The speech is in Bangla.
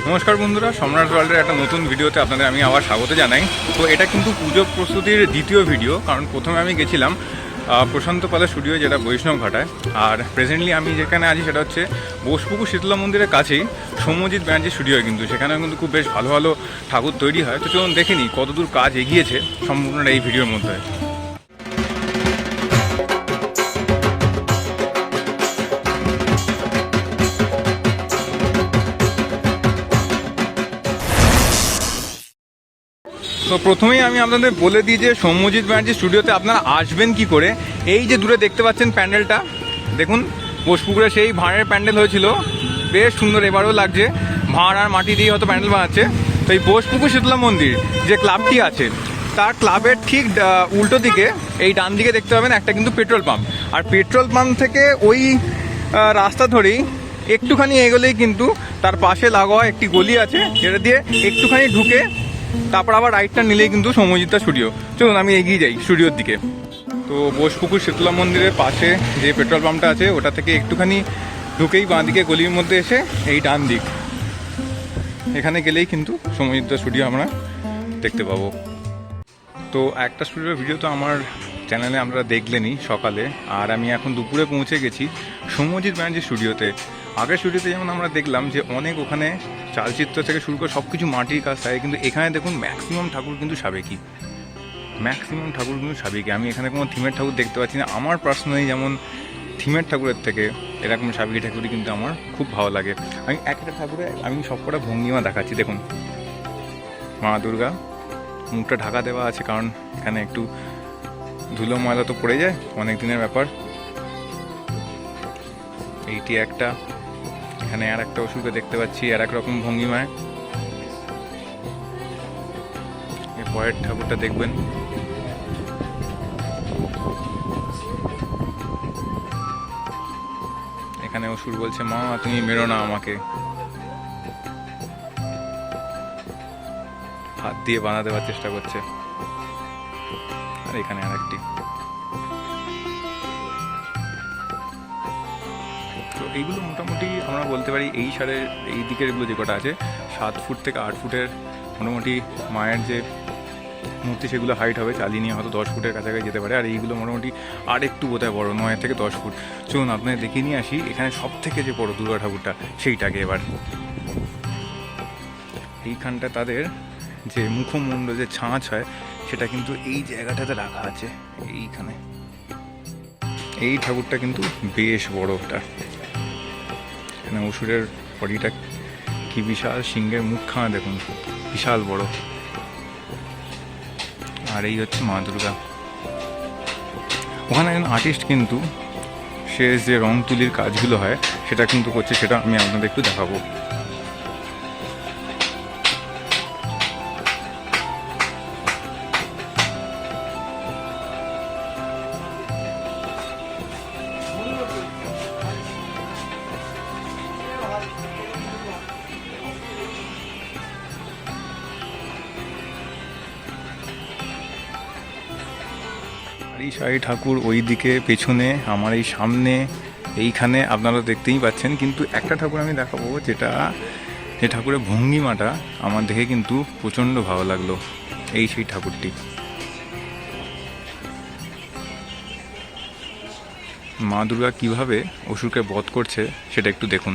নমস্কার বন্ধুরা, সম্রাট ওয়ার্ল্ডের একটা নতুন ভিডিওতে আপনাদের আমি আবার স্বাগত জানাই। তো এটা কিন্তু পুজো প্রস্তুতির দ্বিতীয় ভিডিও, কারণ প্রথমে আমি গেছিলাম প্রশান্ত পালের স্টুডিও, যেটা বৈষ্ণবঘাটায়। আর প্রেজেন্টলি আমি যেখানে আছি সেটা হচ্ছে বোসপুকুর শীতলা মন্দিরের কাছেই সৌম্যজিৎ ব্যানার্জি স্টুডিও। কিন্তু সেখানে কিন্তু খুব বেশ ভালো ভালো ঠাকুর তৈরি হয়। তো চলুন দেখে নিই কতদূর কাজ এগিয়েছে সম্পূর্ণটা এই ভিডিওর মধ্যে। তো প্রথমেই আমি আপনাদের বলে দিই যে সৌম্যজিৎ ব্যানার্জি স্টুডিওতে আপনারা আসবেন কি করে। এই যে দূরে দেখতে পাচ্ছেন প্যান্ডেলটা, দেখুন বোসপুকুরে সেই ভাঁড়ের প্যান্ডেল হয়েছিল, বেশ সুন্দর এবারেও লাগছে। ভাঁড় আর মাটি দিয়ে হয়তো প্যান্ডেল বানাচ্ছে। তো এই বোসপুকুর শীতলা মন্দির যে ক্লাবটি আছে, তার ক্লাবের ঠিক উল্টো দিকে এই ডান দিকে দেখতে পাবেন একটা কিন্তু পেট্রোল পাম্প। আর পেট্রোল পাম্প থেকে ওই রাস্তা ধরেই একটুখানি এগোলেই কিন্তু তার পাশে লাগোয়া একটি গলি আছে, যেটা দিয়ে একটুখানি ঢুকে তারপর আবার রাইটটা নিলেই কিন্তু সৌম্যজিৎ স্টুডিও। চলুন আমি এগিয়ে যাই স্টুডিওর দিকে। তো বোসপুকুর শীতলা মন্দিরের পাশে যে পেট্রোল পাম্পটা আছে, ওটা থেকে একটুখানি ঢুকেই বাঁ দিকে গলির মধ্যে এসে এই ডান দিক, এখানে গেলেই কিন্তু সৌম্যজিৎ স্টুডিও আমরা দেখতে পাবো। তো একটা স্টুডিওর ভিডিও তো আমার চ্যানেলে আমরা দেখলেনই সকালে, আর আমি এখন দুপুরে পৌঁছে গেছি সৌম্যজিৎ ব্যানার্জি স্টুডিওতে। আগের স্টুডিওতে যেমন আমরা দেখলাম যে অনেক ওখানে চালচিত্র থেকে শুরু করে সব কিছু মাটির কাজ থাকে, কিন্তু এখানে দেখুন ম্যাক্সিমাম ঠাকুর কিন্তু সাবেকি। আমি এখানে কোনো থিমের ঠাকুর দেখতে পাচ্ছি না। আমার পার্সোনালি যেমন থিমের ঠাকুরের থেকে এরকম সাবেকি ঠাকুরই কিন্তু আমার খুব ভালো লাগে। আমি একটা ঠাকুরে আমি সবকটা ভঙ্গিমা দেখাচ্ছি। দেখুন মা দুর্গা, মুখটা ঢাকা দেওয়া আছে, কারণ এখানে একটু ধুলো ময়লা তো পড়ে যায়, অনেক দিনের ব্যাপার। এইটি একটা, এখানে আর একটা অসুখে দেখতে পাচ্ছি আর এক রকম ভঙ্গিমায়। এই পরের ঠাকুরটা দেখবেন, এখানে অসুর বলছে মা তুমি মেরো না আমাকে, হাত দিয়ে বাঁধা দেওয়ার চেষ্টা করছে। আর এখানে আর একটি। তো এইগুলো মোটামুটি আমরা বলতে পারি এই সারের এই দিকের এগুলো যে কটা আছে 7 ফুট থেকে 8 ফুটের মোটামুটি মায়ের যে মূর্তি, সেগুলো হাইট হবে। চালিয়ে নিয়ে হয়তো 10 ফুটের কাছাকাছি যেতে পারে। আর এইগুলো মোটামুটি আর একটু বোধহয় বড়, 9 থেকে 10 ফুট। চলুন আপনাদের দেখিয়ে নিয়ে আসি এখানে সব থেকে যে বড় দুর্গা ঠাকুরটা, সেইটাকে। এবার এইখানটা তাদের যে মুখমণ্ডল যে ছাঁচ হয়, সেটা কিন্তু এই জায়গাটাতে রাখা আছে। এইখানে এই ঠাকুরটা কিন্তু বেশ বড়। ওটা এখানে অসুরের বডিটা কি বিশাল, সিংহের মুখখানা দেখুন বিশাল বড়। আর এই হচ্ছে মা দুর্গা। ওখানে একজন আর্টিস্ট কিন্তু সে যে রং তুলির কাজগুলো হয় সেটা কিন্তু করছে, সেটা আমি আপনাদের একটু দেখাবো। এই সাই ঠাকুর ওই দিকে পেছনে, আমার এই সামনে এইখানে আপনারা দেখতেই পাচ্ছেন। কিন্তু একটা ঠাকুর আমি দেখাবো, যেটা যে ঠাকুরের ভঙ্গিমাটা আমার দেখে কিন্তু প্রচণ্ড ভালো লাগলো। এই সেই ঠাকুরটি, মা দুর্গা কীভাবে অসুরকে বধ করছে সেটা একটু দেখুন।